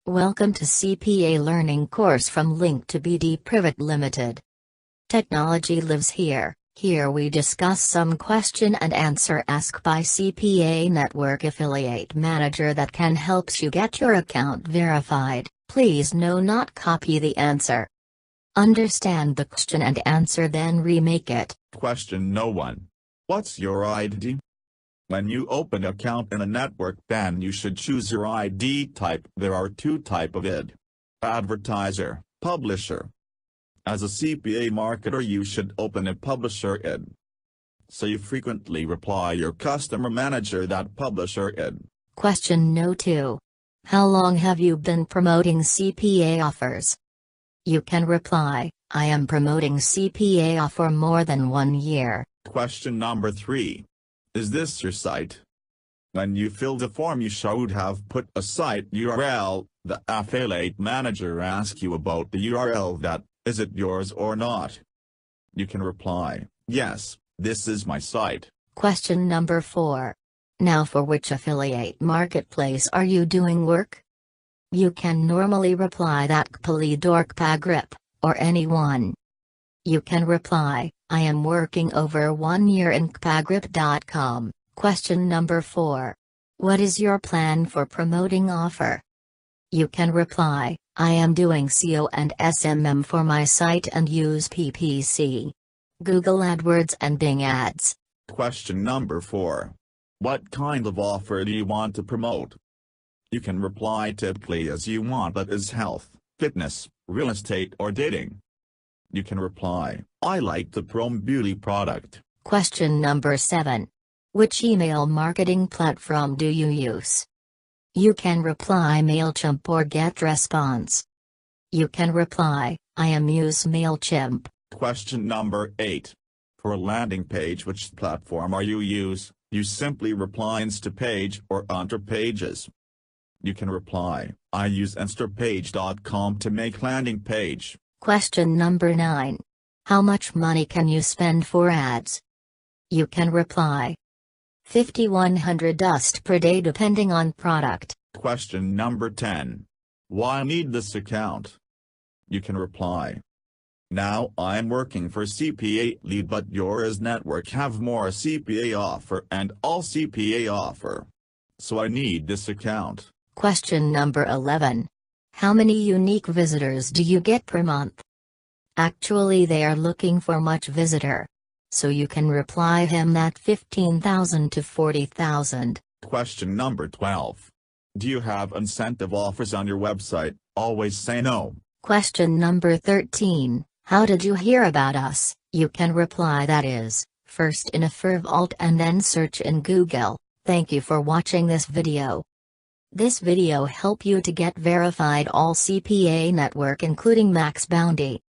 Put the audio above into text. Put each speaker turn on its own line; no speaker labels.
Welcome to CPA Learning Course from Link to BD Private Limited. Technology lives here. Here we discuss some question and answer asked by CPA Network Affiliate Manager that can helps you get your account verified. Please no not copy the answer. Understand the question and answer then remake it.
Question no one. What's your ID? When you open account in a network, then you should choose your ID type. There are two type of ID: advertiser, publisher. As a CPA marketer you should open a publisher ID. So you frequently reply your customer manager that publisher ID.
Question no 2. How long have you been promoting CPA offers? You can reply, I am promoting CPA offer more than 1 year.
Question number 3. Is this your site? When you fill the form you should have put a site URL. The affiliate manager asks you about the URL that, is it yours or not? You can reply, yes, this is my site.
Question number 4. Now for which affiliate marketplace are you doing work? You can normally reply that cpalead or cpagrip, or any one. You can reply, I am working over 1 year in cpagrip.com. Question number 4. What is your plan for promoting offer? You can reply, I am doing SEO and SMM for my site and use PPC, Google AdWords and Bing ads.
Question number 4. What kind of offer do you want to promote? You can reply typically as you want, that is health, fitness, real estate or dating. You can reply, I like the Prom Beauty product.
Question number 7. Which email marketing platform do you use? You can reply MailChimp or GetResponse. You can reply, I am use MailChimp.
Question number 8. For a landing page, which platform are you use? You simply reply Instapage or Enterpages. You can reply, I use Instapage.com to make landing page.
Question number 9. How much money can you spend for ads? You can reply, $5,100 per day depending on product.
Question number 10. Why need this account? You can reply, now I am working for CPA lead but yours network have more CPA offer and all CPA offer. So I need this account.
Question number 11. How many unique visitors do you get per month? Actually they are looking for much visitor. So you can reply him that 15,000 to 40,000.
Question number 12. Do you have incentive offers on your website? Always say no.
Question number 13. How did you hear about us? You can reply that is, first in a vault and then search in Google. Thank you for watching this video. This video help you to get verified all CPA network including Max Bounty.